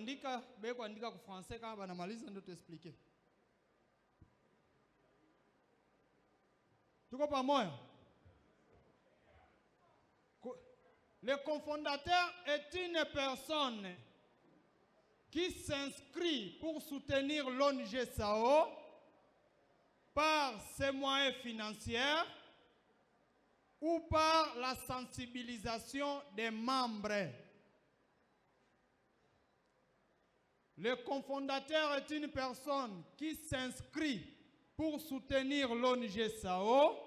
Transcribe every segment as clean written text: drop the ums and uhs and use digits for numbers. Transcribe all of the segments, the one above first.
kuandika, be kuandika kwa français kama banamaliza ndio tuexpliquer. Tuko pamoja? Le cofondateur est une personne qui s'inscrit pour soutenir l'ONG SAO par ses moyens financiers ou par la sensibilisation des membres. Le cofondateur est une personne qui s'inscrit pour soutenir l'ONG SAO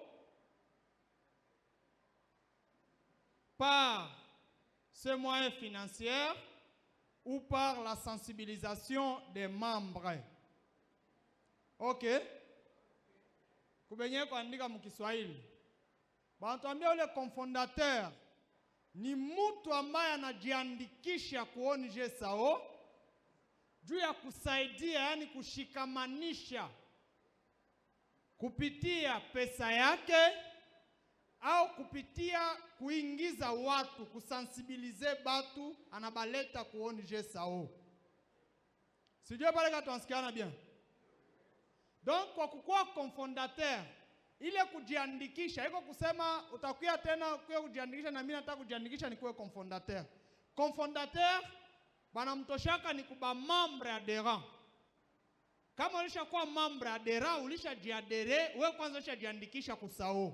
par ses moyens financiers ou par la sensibilisation des membres. Ok? Kubenye kuandika mkiswahili. Banatuambia ule cofondateur ni mtu ambaye anajiandikisha ku ONG SAO juu ya kusaidia, yani kushikamanisha kupitia pesa yake au kupitia kuingiza watu, kusensibilize batu, anabaleta ku ONG SAO. Sijui pale kama tunasikiana bien. Donc kwa kukuwa cofondateur, ile kujiandikisha, iko kusema utakuya tena kuya kujiandikisha na mimi nataka kujiandikisha nikuwe cofondateur. Cofondateur banamtoshaka ni kuba membre adhérent. Kama ulishakuwa membre adhérent, ulishajiadhere, wewe kwanza ulishajiandikisha ku SAO.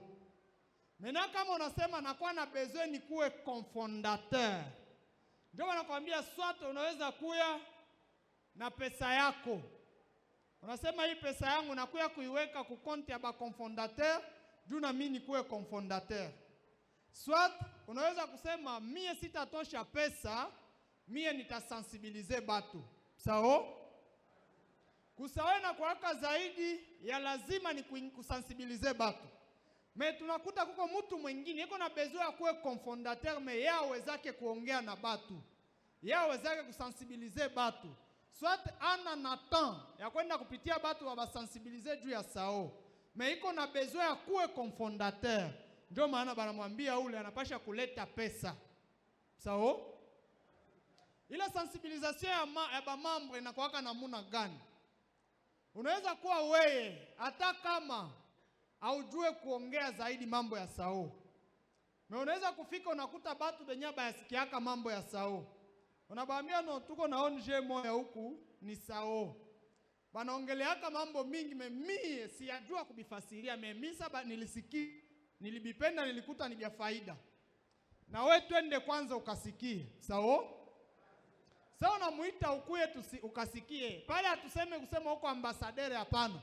Mena kama unasema nakuwa na besoin ni kuwe cofondateur, ndio wanakuambia swate unaweza kuya na pesa yako. Unasema hii pesa yangu nakuya kuiweka ku konti ya ba cofondateur, juu na mimi nikuwe cofondateur. Swat unaweza kusema mie sitatosha pesa, mie nitasensibilize batu. SAO kusawe na kuwaka zaidi ya lazima ni kusensibilize batu. Me tunakuta kuko mtu mwingine yeko na besoin ya kuwe cofondateur, me yao zake kuongea na batu, yao zake kusensibilize batu. Soit ana na temps ya kwenda kupitia batu wa basensibilize juu ya SAO, me iko na besoin ya kuwe cofondateur. Ndio maana banamwambia ule anapasha kuleta pesa. SAO ile sensibilisation ya ba membre inakuwa namuna gani? Unaweza kuwa wewe hata kama haujue kuongea zaidi mambo ya SAO, na unaweza kufika unakuta batu benye bayasikiaka mambo ya SAO, unabaambia no tuko na ONG moya huku ni SAO, banaongeleaka mambo mingi, mimi siyajua kubifasiria, mimi saba nilisikia, nilibipenda, nilikuta ni vya faida, na we twende kwanza ukasikie. SAO sasa unamuita ukuye ukasikie pale, atuseme kusema huko ambasadere, hapana.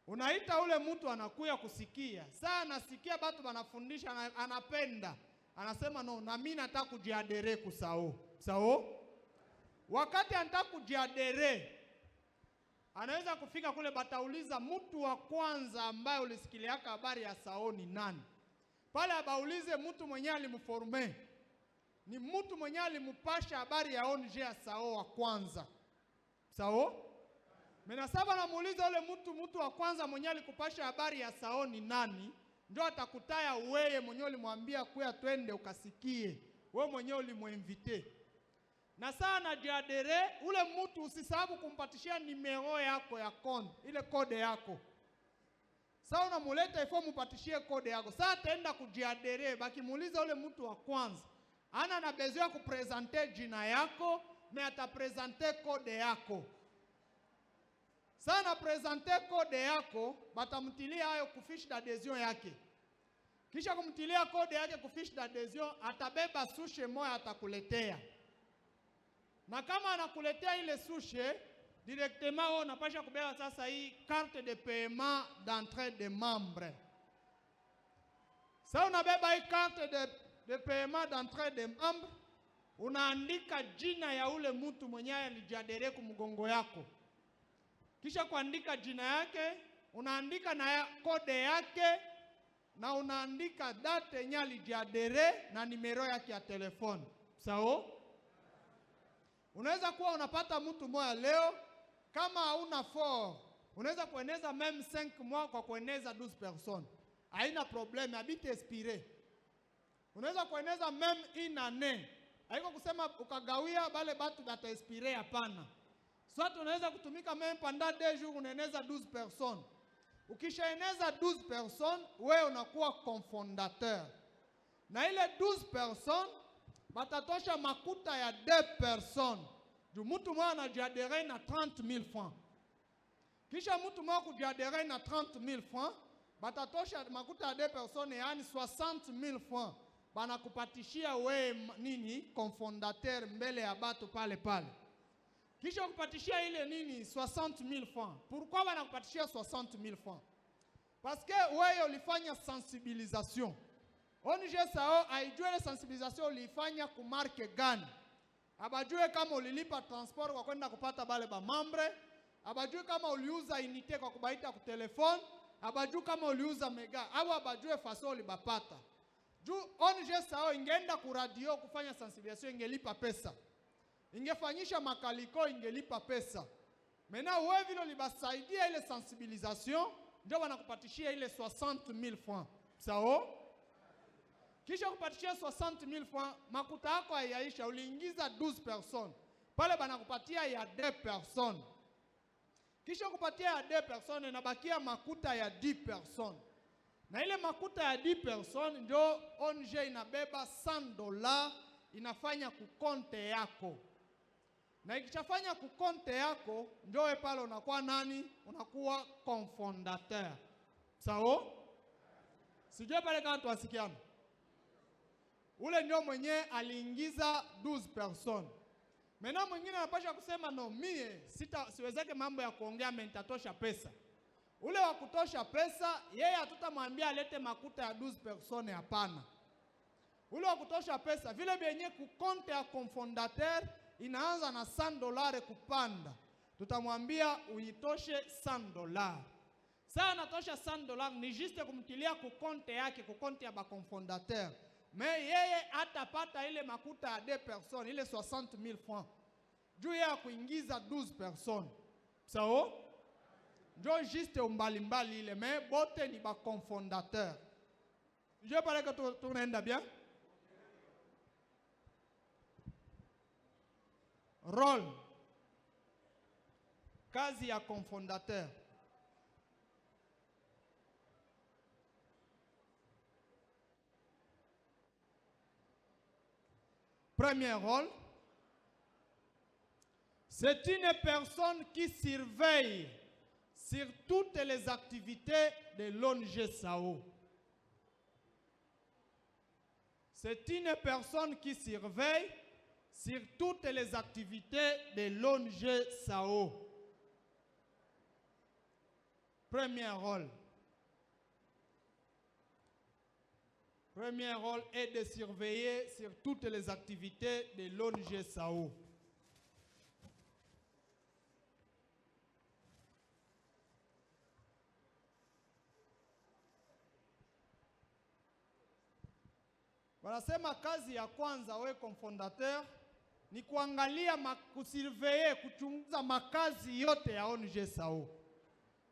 Unaita ule mtu anakuya kusikia. Sasa anasikia batu banafundisha, anapenda, anasema no, na mimi nataka kujiadere ku SAO. SAO wakati anataka kujiadere, anaweza kufika kule, batauliza mtu wa kwanza ambaye ulisikiliaka habari ya SAO ni nani. Pale abaulize mtu mwenye alimforme, ni mtu mwenye alimupasha habari ya ONG ya SAO wa kwanza. SAO mena saba namuuliza ule mtu wa kwanza mwenye alikupasha habari ya SAO ni nani, ndio atakutaya wewe mwenye ulimwambia kuya twende ukasikie, wewe mwenye ulimuinvite. Na sana jiadere ule mtu, usisabu kumpatishia nimero yako ya konti, ile kode yako. Sasa unamuleta ifo mupatishie kode yako. Sasa ataenda kujiadere, baki muuliza ule mtu wa kwanza, ana na besoin ya kupresente jina yako, na atapresente kode yako. Sana presente kode yako, batamtilia hayo kufiche d'adhesion yake. Kisha kumtilia kode yake kufiche d'adhesion, atabeba sushe moja atakuletea. Na kama anakuletea ile sushe, directement wewe unapasha kubeba sasa hii carte de paiement d'entrée de membre. Sasa unabeba hii carte de paiement d'entrée de membre, unaandika jina ya ule mtu mwenye alijadere kumgongo yako. Kisha kuandika jina yake, unaandika na kode yake, na unaandika date yenye alijadere na nimero yake ya telefoni. SAO unaweza kuwa unapata mtu moja leo, kama hauna 4 unaweza kueneza même 5 mois kwa kueneza 12 personnes. Haina problème, habite expiré. Unaweza kueneza même une année Haiko kusema ukagawia bale batu bata inspire, hapana. Soit unaweza kutumika même pendant 2 jours unaeneza 12 personnes. Ukishaeneza 12 personnes, wewe unakuwa cofondateur. Na ile 12 personnes batatosha makuta ya 2 personnes. Juu mtu mmoja anajiadere na 30,000 francs. Kisha mtu mmoja kujiadere na 30,000 francs, batatosha makuta ya 2 personnes, yani 60,000 francs. Banakupatishia wewe nini cofondateur mbele ya batu pale pale. Kisha kupatishia ile nini 60,000 francs. Pourquoi banakupatishia 60,000 francs? Parce que wewe ulifanya sensibilisation. ONG SAO haijue ile sensibilisation ulifanya ku marque gani. Abajue kama ulilipa transport kwa kwenda kupata bale ba membre, abajue kama uliuza unité kwa kubaita ku telefone, abajue kama uliuza mega, au abajue faso ulibapata. Juu ONG SAO ingeenda ku radio kufanya sensibilisation ingelipa pesa. Ingefanyisha makaliko ingelipa pesa. Mena wewe vile ulibasaidia ile sensibilisation, ndio wanakupatishia ile 60,000 francs. Sawa? Kisha kupatishia 60,000 francs, makuta yako hayaisha, uliingiza 12 personnes. Pale banakupatia ya 2 personnes. Kisha kupatia ya 2 personnes inabakia makuta ya 10 personnes. Na ile makuta ya 10 personnes ndio ONG inabeba $100 inafanya kukonte yako. Na ikishafanya kukonte yako, ndio wewe pale unakuwa nani? Unakuwa cofondateur. Sawa? Sijue pale kama tuwasikiana. Ule ndio mwenye aliingiza 12 personnes. Mena mwingine anapasha kusema no, mie siwezeke mambo ya kuongea, nitatosha pesa. Ule wa kutosha pesa, yeye hatutamwambia alete makuta ya 12 personnes, hapana. Ule wa kutosha pesa, vile benye kukonte ya cofondateur inaanza na $100 kupanda, tutamwambia uitoshe $100. Sasa anatosha $100 ni juste kumtilia kukonte yake, kukonte ya ba cofondateur. Mais yeye atapata ile makuta ya 2 personnes, ile 60,000 francs. Juu ya kuingiza 12 personnes. Sawa? Ndio juste umbali ile, mais bote ni ba cofondateur. Je parle que tunaenda bien? Rôle. Kazi ya cofondateur. Premier rôle, c'est une personne qui surveille sur toutes les activités de l'ONG SAO. C'est une personne qui surveille sur toutes les activités de l'ONG SAO. Premier rôle. Premier rôle est de surveiller sur toutes les activités de l'ONG SAO. Wanasema kazi ya kwanza we cofondateur ni kuangalia kusurveiller, kuchunguza makazi yote ya ONG SAO.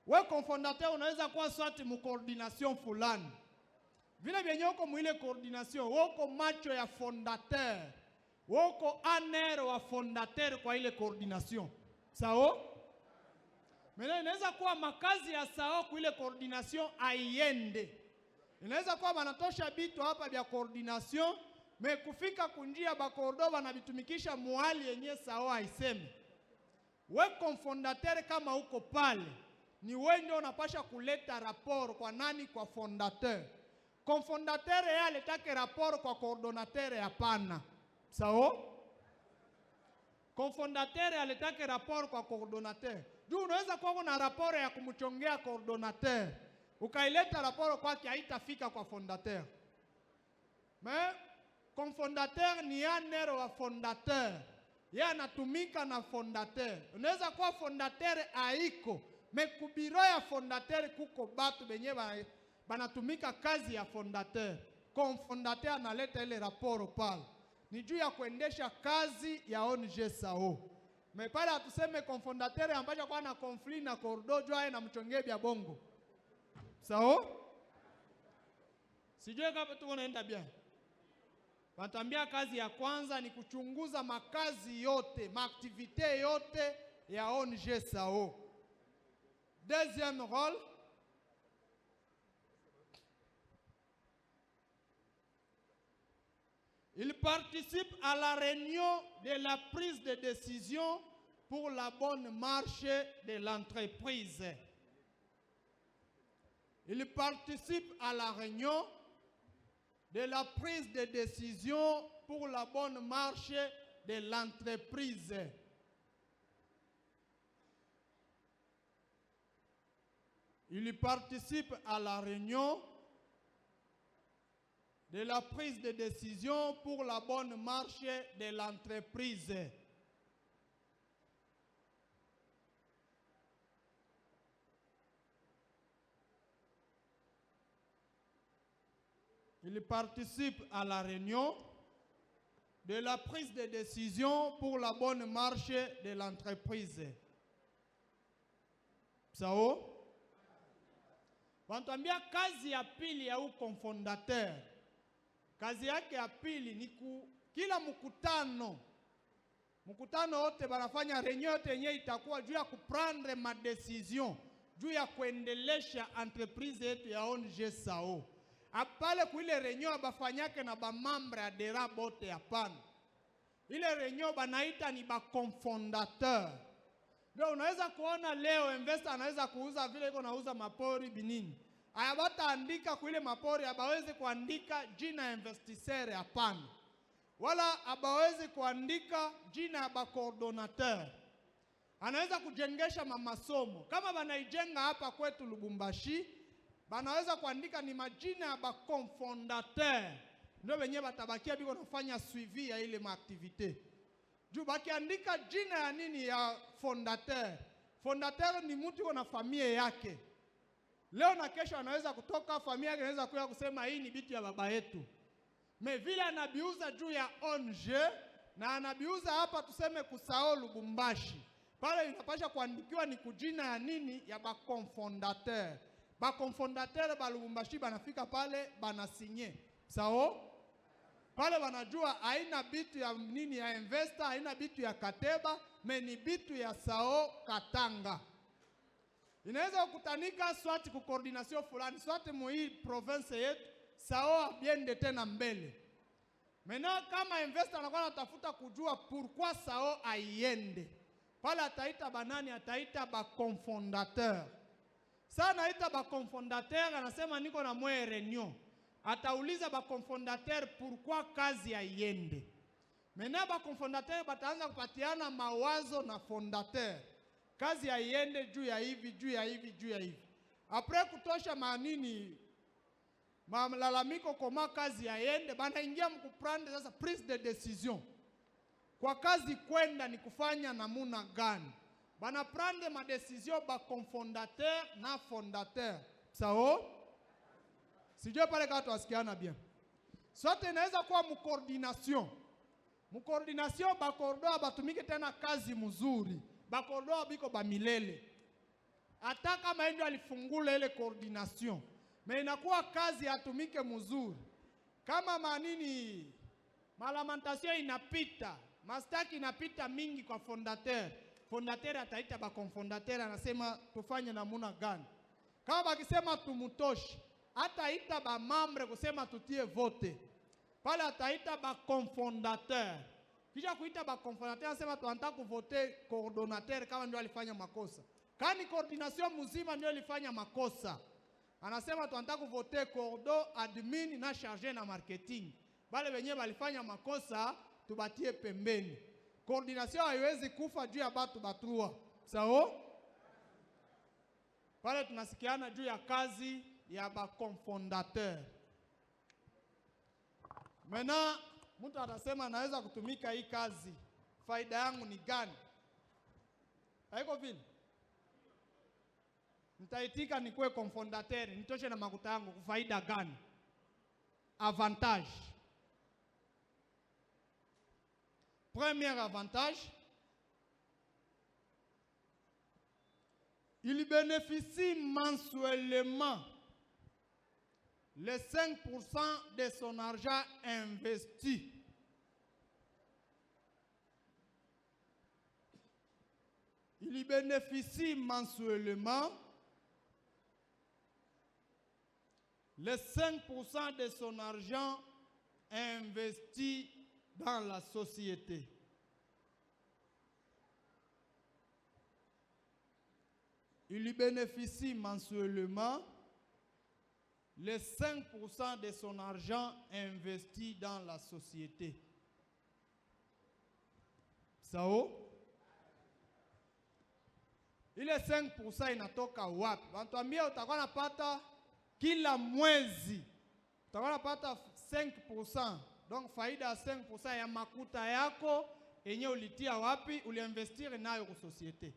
We cofondateur unaweza kuwa swati mu coordination fulani. Vile vyenye uko mwile coordination, woko macho ya fondateur, woko aner wa fondateur kwa ile coordination. Sao? Mene inaweza kuwa makazi ya SAO kwa ile coordination aiende. Inaweza kuwa banatosha bitu hapa vya coordination, me kufika kunjia bakordova na bitumikisha muhali yenye SAO haisemi. We cofondateur kama uko pale, ni wewe ndio unapasha kuleta rapport kwa nani? Kwa fondateur. Cofondateur yeye aletake rapport kwa coordinateur, hapana. Sawa? Cofondateur aletake rapport kwa coordinateur. Juu unaweza kuwa na rapport ya kumchongea coordinateur, ukaileta rapport kwake haitafika kwa fondateur. Mais cofondateur ni anero wa fondateur. Yeye anatumika na fondateur. Unaweza kuwa fondateur haiko, mais kubiro ya fondateur kuko batu benye banatumika kazi ya fondateur. Fondateur analeta ile rapport pale. Ni juu ya kuendesha kazi ya ONG SAO. Mais pale atuseme fondateur ambaye kwa na conflit na cordo jua na mchongee bya bongo. SAO? Sijue kama tunaenda bien. Wanatuambia kazi ya kwanza ni kuchunguza makazi yote, maaktivite yote ya ONG SAO. Deuxième rôle, il participe à la réunion de la prise de décision pour la bonne marche de l'entreprise. Il participe à la réunion de la prise de décision pour la bonne marche de l'entreprise. Il participe à la réunion de la prise de décision pour la bonne marche de l'entreprise. Il participe à la réunion de la prise de décision pour la bonne marche de l'entreprise. Sao? Wanatuambia kazi ya pili ya ukonfondateur. Kazi yake ya pili ni kila mkutano wote banafanya reunion yote yenye itakuwa juu ya kuprendre ma decision, juu ya kuendelesha entreprise yetu ya ONG SAO. Apale kuile reunion abafanyake na bamambre adera bote hapana. Ile reunion banaita ni bakonfondateur. Ndio unaweza kuona leo investor anaweza kuuza vile iko nauza mapori binini. Ayabata andika kuile mapori abaweze kuandika jina ya investisseur hapana. Wala abaweze kuandika jina ya bacoordinateur. Anaweza kujengesha mamasomo. Kama banaijenga hapa kwetu Lubumbashi, banaweza kuandika ni majina ya bakonfondateur. Ndio wenyewe batabakia biko nafanya suivi ya ile maaktivite. Juu bakiandika jina ya nini ya fondateur. Fondateur ni mtu yuko na familia yake. Leo na kesho anaweza kutoka familia yake anaweza kuja kusema hii ni bitu ya baba yetu. Me vile anabiuza juu ya ONG na anabiuza hapa tuseme kusao Lubumbashi. Pale inapasha kuandikiwa ni kujina ya nini ya bakonfondateur. Bakonfondateur ba Lubumbashi banafika pale banasinye. Sao? Pale wanajua haina bitu ya nini ya investor, haina bitu ya Kateba, me ni bitu ya SAO Katanga. Inaweza kukutanika swati ku coordination fulani, swati hii province yetu, SAO abiende tena mbele. Mena kama investor anakuwa anatafuta kujua pourquoi SAO aiende. Pale ataita banani, ataita bakonfondateur. Sasa anaita bakonfondateur, anasema niko na mwe reunion. Atauliza bakonfondateur pourquoi kazi aiende. Mena bakonfondateur bataanza kupatiana mawazo na fondateur. Kazi aiende juu ya hivi, juu ya hivi, juu ya hivi. Apres kutosha manini malalamiko koma kazi aiende, banaingia mkuprande sasa prise de decision. Kwa kazi kwenda ni kufanya namuna gani. Bana prendre ma decision bakonfondateur na fondateur. Sao? Sijue pale kama tuwasikiana bien. Sote inaweza kuwa mkoordination. Mkoordination bakordoa batumike tena kazi mzuri. Bakordoa biko bamilele. Hata kama ndio alifungula ile coordination. Me inakuwa kazi atumike mzuri. Kama manini malamantasyon inapita, mastaki inapita mingi kwa fondateur. Fondateur ataita bakonfondateur anasema tufanye namuna gani. Kama bakisema tumutoshi, ataita ba membre kusema tutie vote. Pale ataita ba confondateur. Kisha kuita ba confondateur anasema tuanataka kuvote coordinateur kama ndio alifanya makosa. Kani coordination mzima ndio alifanya makosa. Anasema tuanataka kuvote cordo admin na charge na marketing. Bale wenyewe walifanya makosa tubatie pembeni. Coordination haiwezi kufa juu ya batu batrua. Sao? Pale tunasikiana juu ya kazi ya bakonfondateur. Mena mtu atasema naweza kutumika hii kazi. Faida yangu ni gani? Haiko vile. Nitaitika nikuwe konfondateur, nitoshe na makuta yangu kufaida gani? Avantage. Premier avantage, il bénéficie mensuellement les 5% de son argent investi. Il y bénéficie mensuellement les 5% de son argent investi dans la société. Il y bénéficie mensuellement les 5% de son argent investi dans la société. Sao? Ile 5% inatoka wapi? Wanatuambia utakuwa napata kila mwezi. Utakuwa napata 5%. Donc faida ya 5% ya makuta yako yenye ulitia wapi? Uliinvestir nayo kwa societe.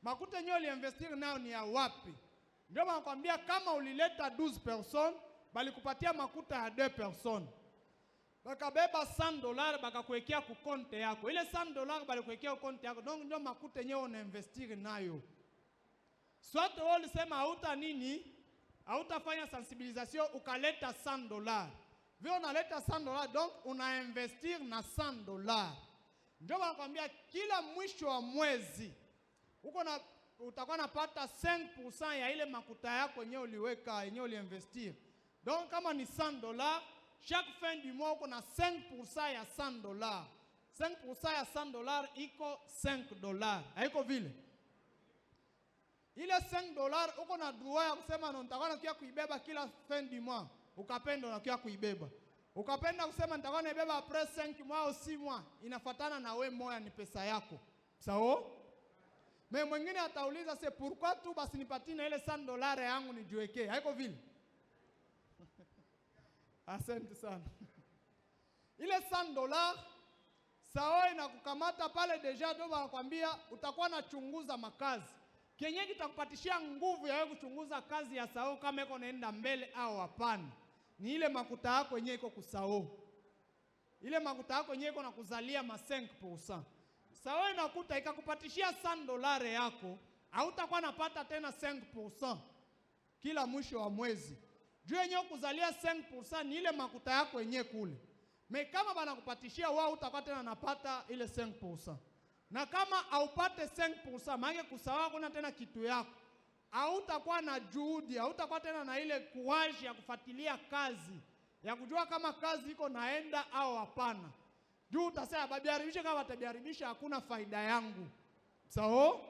Makuta yenye uliinvestir nayo ni ya wapi? Ndio wanakuambia kama ulileta 12 personnes, bali kupatia makuta ya 2 personnes. Bakabeba $100 bakakuwekea ku konte yako. Ile $100 bali kuwekea ku konte yako. Donc ndio makuta yenye unainvestir nayo. Soit wewe ulisema hauta nini? Hautafanya sensibilisation ukaleta $100. Vile unaleta $100 donc unainvestir na $100. Ndio wanakuambia kila mwisho wa mwezi utakuwa napata 5% ya ile makuta yako yenyewe uliweka, yenyewe uliinvestir. Donc kama ni $100, chaque fin du mois uko na 5% ya $100. 5% ya $100 iko $5. Haiko vile? Ile $5 uko na droit ya kusema nitakuwa nakia kuibeba kila fin du mois. Ukapenda unakia kuibeba. Ukapenda kusema nitakuwa naibeba après 5 mois au 6 mois. Inafatana na we moya ni pesa yako. Sawa? Mais mwingine atauliza c'est pourquoi tu basi nipatie na ile $100 yangu nijiwekee. Haiko vile? Asante sana. Ile $100 sawa inakukamata pale deja ndio wanakuambia utakuwa nachunguza makazi. Kenye kitakupatishia nguvu ya wewe kuchunguza kazi ya sao kama iko naenda mbele au hapana. Ni ile makuta yako yenyewe iko kusao. Ile makuta yako yenyewe iko na kuzalia ma 5%. Sawa inakuta ikakupatishia $100 yako, hautakuwa napata tena 5% kila mwisho wa mwezi. Juu yenyewe kuzalia 5% ni ile makuta yako yenyewe kule. Me kama banakupatishia wao utakuwa tena napata ile 5%. Na kama haupate 5%, maana kusawa kuna tena kitu yako. Hautakuwa na juhudi, hautakuwa tena na ile courage ya kufuatilia kazi, ya kujua kama kazi iko naenda au hapana. Juu utasema babiaribisha kama batabiaribisha hakuna faida yangu. Sawa?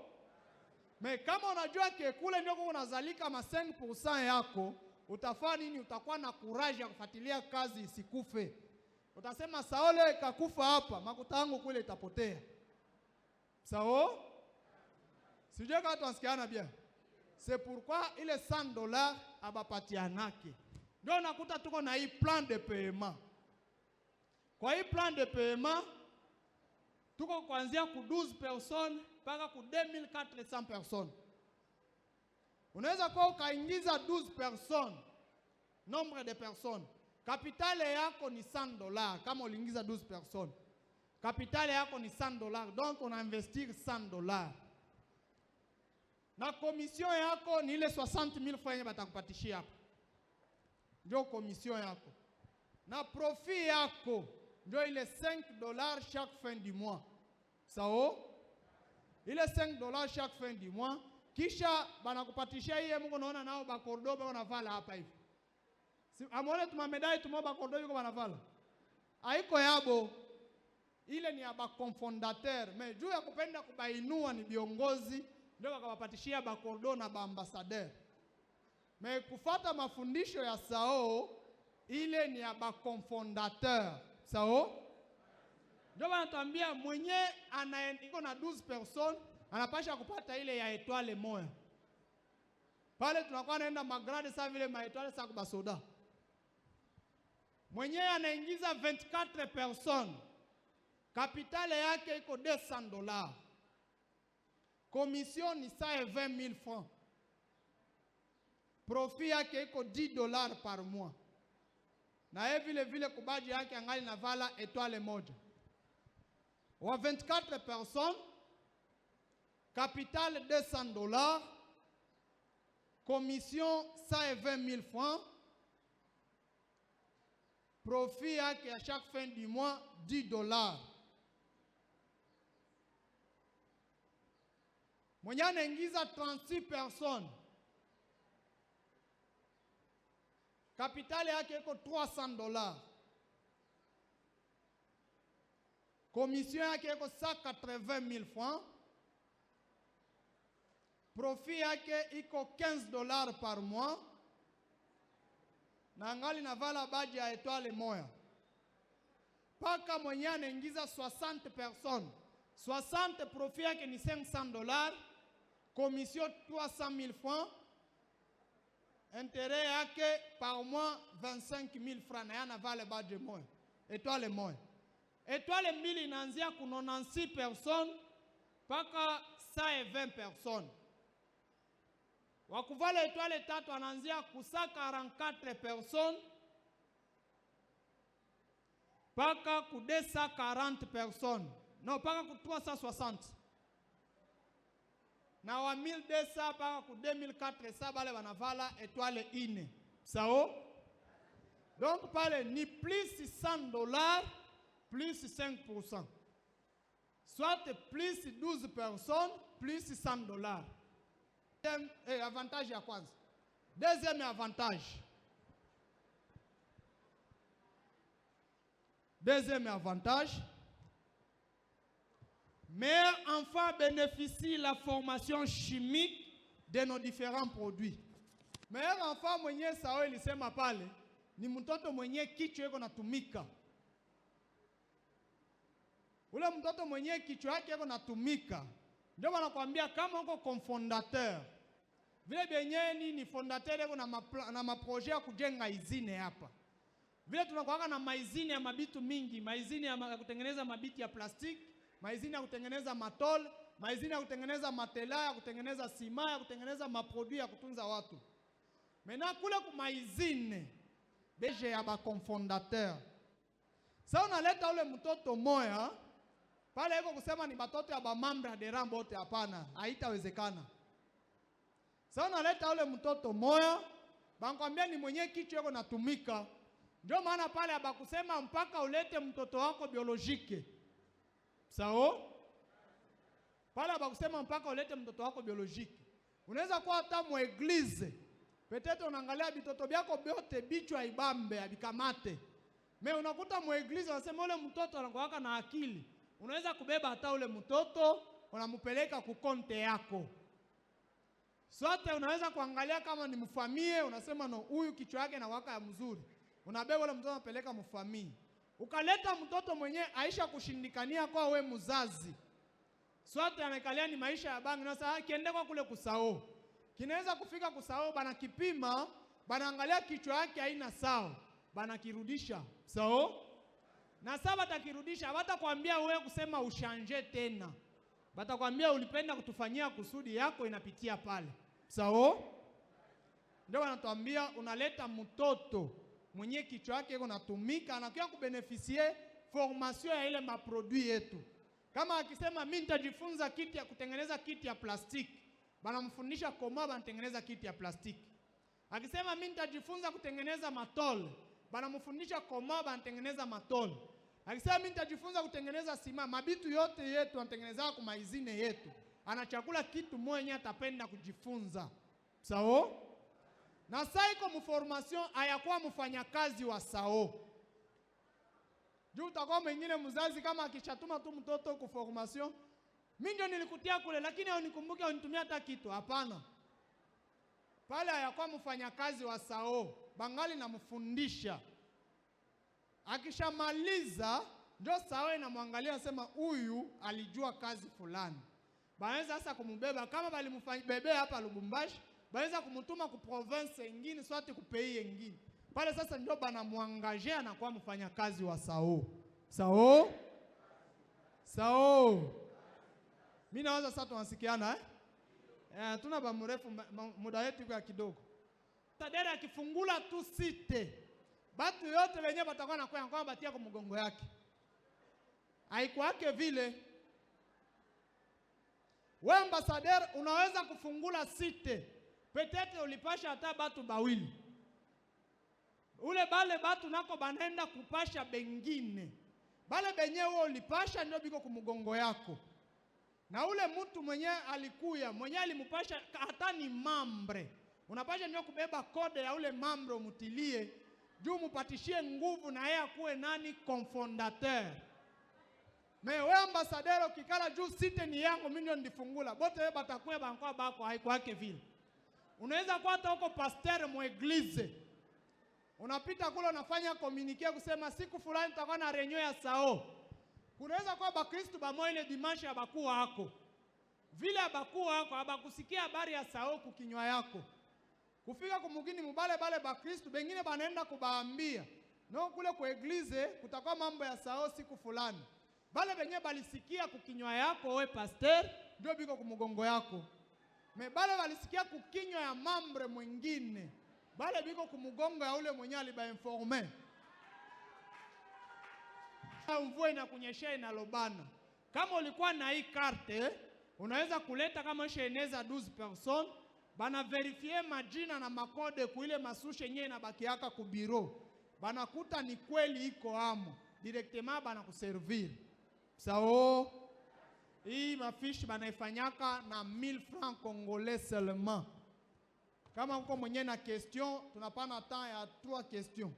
Me kama unajua kule ndio unazalika ma 5% yako, utafanya nini? Utakuwa na courage ya kufuatilia kazi isikufe. Utasema saole kakufa hapa, makuta yangu kule itapotea. Sawa? Sijui kama tunasikiana bien. C'est pourquoi ile $100 abapatianake. Ndio nakuta tuko na hii plan de paiement. Kwa hii plan de paiement tuko kuanzia ku 12 personnes mpaka ku 2400 personnes. Unaweza kwa ukaingiza 12 personnes, nombre de personnes. Kapitale yako ni $100 kama uliingiza 12 personnes. Kapitale yako ni $100, donc on investir $100. Na commission yako ni ile 60,000 francs batakupatishia hapo. Ndio commission yako. Na profit yako ndio ile $5 chaque fin du mois. Sawa? Ile $5 chaque fin du mois, kisha banakupatishia hiye Mungu naona nao bakordobe wanavala hapa hivi. Si amone tumamedai tumo bakordobe kwa wanavala. Haiko yabo. Ile ni ya bakonfondateur, mais juu ya kupenda kubainua ni viongozi ndio wakawapatishia bakordo na baambassadeur. Mais kufuata mafundisho ya sao ile ni ya bakonfondateur. Sao? Ndio wanatuambia mwenye iko na 12 personnes anapasha kupata ile ya etoile moja. Pale tunakuwa naenda magrade sa vile ma etoile sa kubasoda. Mwenye anaingiza 24 personnes, kapitale yake iko $200. Commission ni $120,000 francs. Profit yake iko $10 par mois. Na vile vile kubaji yake angali na vala etoile moja. Wa 24 personnes, capital $200, commission $120,000 francs, profit yake à chaque fin du mois $10. Mwenye anaingiza 36 personnes, kapitali yake iko $300. Commission yake iko 180,000 francs. Profit yake iko $15 par mois. Na angali navala baji ya Etoile moya. Paka mwenye anaingiza 60 personnes. 60 profit yake ni $500. Commission 300,000 francs. Intérêt yake par mois 25,000 francs. Na yana vale baji moya. Etoile moya. Etoile mbili inaanzia ku 96 personnes paka 120 personnes. Wakuvala etoile tatu anaanzia ku 144 personnes paka ku 240 personnes. Non, paka ku 360. Na wa 1200 paka ku 2400 bale wanavala etoile ine. Sao? Donc pale ni plus $100 plus 5%. Soit plus 12 personnes plus $100. Avantage ya kwanza. Deuxième avantage. Deuxième avantage. Meilleur enfant bénéficie de la formation chimique de nos différents produits. Meilleur enfant mwenye sao ilisema pale ni mtoto mwenye kichwa yako natumika. Ule mtoto mwenye kichwa yake yako natumika. Ndio wanakuambia kama uko confondateur. Vile benyeni ni fondateur yako na maproje ya kujenga izine hapa. Vile tunakuwa na maizine ya mabitu mingi, maizine ya kutengeneza mabiti ya plastiki, maizine ya kutengeneza matol, maizine ya kutengeneza matela, ya kutengeneza sima, ya kutengeneza maproduit ya kutunza watu. Mena kule ku maizine beje ya ba confondateur. Sasa unaleta ule mtoto moya pale yuko kusema ni batoto ya ba mambra de rambo wote, hapana, haitawezekana. Sasa unaleta ule mtoto moya, bankwambia ni mwenye kichwa yako natumika. Ndio maana pale abakusema mpaka ulete mtoto wako biolojike. Sao? Pale abakusema mpaka ulete mtoto wako biolojike. Unaweza kuwa hata mu eglise. Petete unaangalia bitoto byako byote bichwa ibambe abikamate. Me unakuta mu eglise wanasema ule mtoto anakuwa na akili. Unaweza kubeba hata ule mtoto unamupeleka ku konte yako. Sote unaweza kuangalia kama ni mfamie, unasema no, huyu kichwa yake na waka ya mzuri. Unabeba ule mtoto unapeleka mfamie. Ukaleta mtoto mwenye aisha kushindikania kwa we mzazi. Sote anakalia ni maisha ya bangi. Na sasa kiende kwa kule kusao. Kinaweza kufika kusao bana kipima, bana angalia kichwa yake haina sawa. Bana kirudisha. Sao? Na sasa batakirudisha, batakwambia wewe kusema ushanje tena. Batakwambia ulipenda kutufanyia kusudi yako inapitia pale. Sao? Ndio wanatuambia unaleta mtoto mwenye kichwa yake iko natumika, anakuwa kubenefisie formation ya ile maproduit yetu. Kama akisema mimi nitajifunza kiti ya kutengeneza kiti ya plastiki, banamfundisha koma banatengeneza kiti ya plastiki. Akisema mimi nitajifunza kutengeneza matol, banamfundisha koma banatengeneza matol. Akisema mimi nitajifunza kutengeneza sima, mabitu yote yetu anatengeneza kwa maizine yetu. Anachakula kitu mwenye atapenda kujifunza. Sawa? Na sasa iko mformation ayakuwa mfanyakazi wa sao. Juu utakuwa mwingine mzazi kama akishatuma tu mtoto ku formation, mimi ndio nilikutia kule lakini unikumbuke unitumia hata kitu. Hapana. Pale ayakuwa mfanyakazi wa sao, bangali na mfundisha. Akishamaliza ndio sao inamwangalia sema huyu alijua kazi fulani. Baanza sasa kumbeba kama balimfanyibebe hapa Lubumbashi, baanza kumtuma ku province nyingine swati ku pays nyingine. Pale sasa ndio banamwangaje anakuwa mfanyakazi wa sao. Sao? Sao. Mimi naanza sasa tunasikiana tuna ba mrefu muda wetu kwa kidogo. Tadera akifungula tu site. Batu yote wenyewe batakuwa na kwa batia kwa mgongo yake. Haikuwake vile. Wewe ambassadeur unaweza kufungula site. Petete ulipasha hata batu bawili. ule bale batu nako banenda kupasha bengine. Bale benye wewe ulipasha ndio biko kumugongo yako. Na ule mtu mwenye alikuya, mwenye alimupasha hata ni mambre. Unapasha ndio kubeba kode ya ule mambre umutilie, juu mupatishie nguvu na yeye akuwe nani confondateur. Wewe ambasadero kikala juu site ni yangu mimi ndio ndifungula. Bote wewe batakuwa banko bako haikwake vile. Unaweza kuwa hata uko pasteur mu eglise. Unapita kule unafanya communique kusema siku fulani tutakuwa na reunion ya sao. Kunaweza kuwa bakristo bamoja ile dimanche abakuwa hako. Vile abakuwa hako abakusikia habari ya sao kukinywa yako. Kufika kumugini mubale bale bakristo bengine banaenda kubaambia. No kule kwa eglise kutakuwa mambo ya sao siku fulani. Bale benye balisikia kukinywa yako wewe pasteur ndio biko kumugongo yako. Bale balisikia kukinywa ya mambre mwingine. Bale biko kumugongo ya ule mwenye aliba informe. Mvua inakunyesha inalobana. Kama ulikuwa na hii karte, unaweza kuleta kama sheneza 12 person, bana verifie majina na makode kuile masushe nye inabakiaka ku biro. Bana kuta ni kweli iko amo. Directement bana kuservir. Sao hii mafishi banaifanyaka na 1000 francs congolais seulement. Kama uko mwenye na question, tunapana temps ya 3 questions.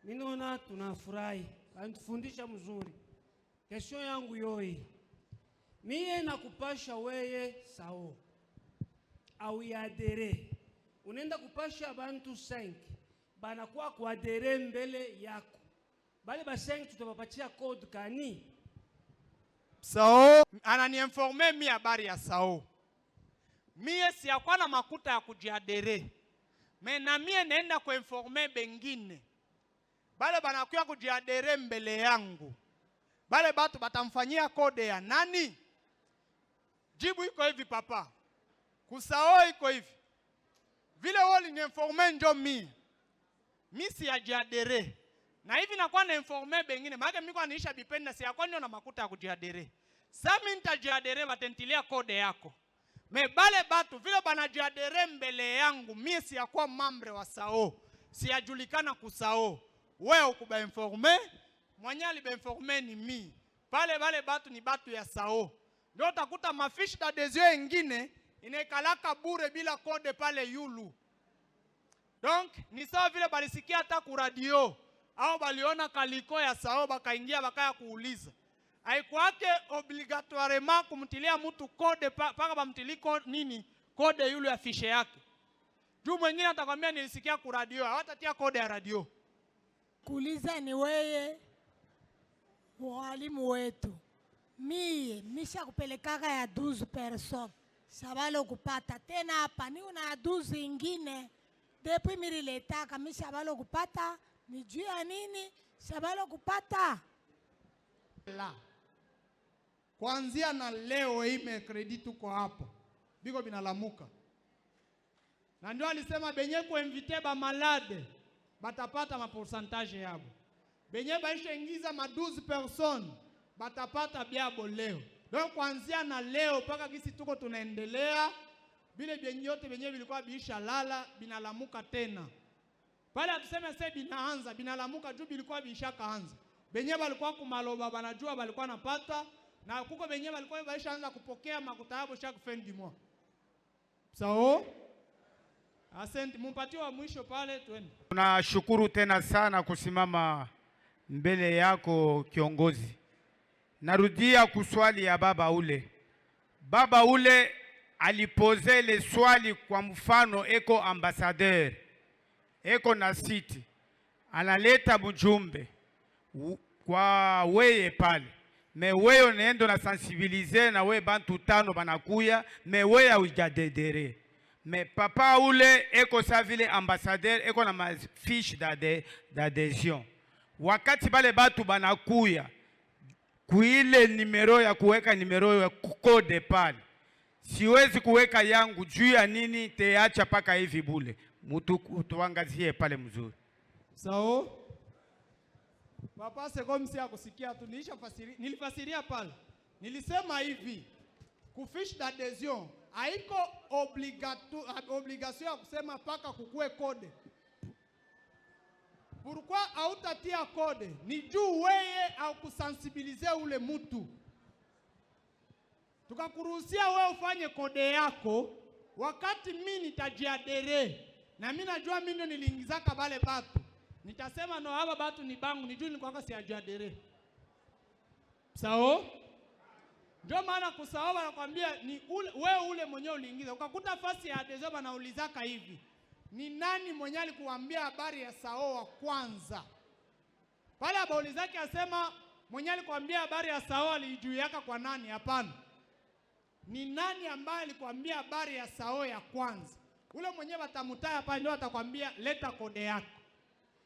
Minona tunafurahi, anatufundisha mzuri. Kesho yangu yoi. Mie nakupasha weye sao. Au yadere. Unenda kupasha abantu 5. Banakuwa kuadere mbele yako. Bale ba 5 tutabapatia code kani? Sao ananiinforme mi habari ya sao. Mie siyakuwa na makuta ya kujiadere. Na mie naenda kuinforme bengine. Bale banakuya kujiadere mbele yangu. Bale batu batamfanyia kode ya nani? Jibu iko hivi papa. Kusao iko hivi. Vile wali ninforme njo mi. Mi siyajiadere. Na hivi nakuwa na informe bengine. Maana mimi kwa niisha bipenda siyakuwa ndio na makuta ya kujiadere. Sami nitajiadere batentilia kode yako. Bale batu vile banajiadere mbele yangu. Mi siyakuwa mambre wa sao. Siyajulikana kusao. Wewe ukuba informe, mwenye aliba informe ni mi. Pale bale batu ni batu ya sao. Ndio utakuta mafishi d'adhesion ingine inekalaka bure bila kode pale yulu. Donc ni sawa vile balisikia hata ku radio au baliona kaliko ya sao bakaingia bakaya kuuliza. Haikuwake obligatoirement kumtilia mtu kode paka bamtiliko nini kode yulu ya fishe yake. Juu mwingine atakwambia nilisikia ku radio, hawatatia kode ya radio. Kuuliza ni weye mwalimu wetu. Mie misha kupelekaka ya 12 person. Sabalo kupata tena hapa ni una 12 ingine. Depuis mililetaka misha balo kupata ni juu ya nini? Sabalo kupata. La. Kuanzia na leo hii mercredi tuko hapo. Biko binalamuka. Na ndio alisema benye kuinvite ba malade batapata ma pourcentage yabo. Benye baisha ingiza ma 12 personnes batapata biabo leo. Donc kuanzia na leo paka kisi tuko tunaendelea bile benye yote benye bilikuwa biisha lala binalamuka tena. Pale atuseme sasa binaanza binalamuka juu bilikuwa biisha kaanza. Benye balikuwa kumaloba banajua balikuwa napata na kuko benye balikuwa baisha anza kupokea makuta yabo chaque fin du mois. Sao? Asante, mpatio wa mwisho pale twende. Tunashukuru tena sana kusimama mbele yako kiongozi. Narudia kuswali ya baba ule. Baba ule alipoze le swali kwa mfano eko ambassadeur. Eko na siti. Analeta mjumbe kwa weye pale. Me wewe unaenda na sensibiliser na we bantu tano banakuya, me wewe haujadedere. Me papa ule eko sa vile ambassadeur eko na ma fiche d'adhesion. Wakati bale batu banakuya kuile numero ya kuweka numero ya kode pale. Siwezi kuweka yangu juu ya nini teacha paka hivi bule. Mutu tuangazie pale mzuri. Sao? Papa sekomi si akusikia tu nilifasiria pale. Nilisema hivi. Ku fiche d'adhesion haiko obligation ya kusema paka kukue kode. Pourquoi hautatia kode? Ni juu weye au kusensibilize ule mtu. Tukakuruhusia wewe ufanye kode yako, wakati mimi nitajiadere na mimi najua mimi ndo niliingizaka bale batu, nitasema no, haba batu ni bangu, nijui nilikuwa siajiadere. Sawa? Ndio maana kusahau anakuambia ni wewe ule mwenyewe uliingiza. Ukakuta fasi ya adhezo anaulizaka hivi, ni nani mwenye alikuambia habari ya sao wa kwanza? Pale abaulizake asema mwenye alikuambia habari ya sao alijuiaka kwa nani? Hapana. Ni nani ambaye alikuambia habari ya sao ya kwanza? Ule mwenye batamutaya hapa ndio atakwambia leta kode yako.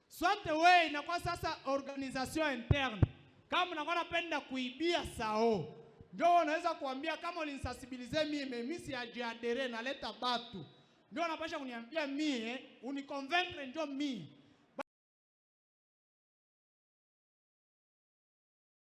Sote wewe inakuwa sasa organisation interne. Kama unakuwa unapenda kuibia sao, ndio unaweza kuambia kama ulinisasibilize mimi siajiadere na leta batu. Ndio unapasha kuniambia mie uniconvaincre ndio mie.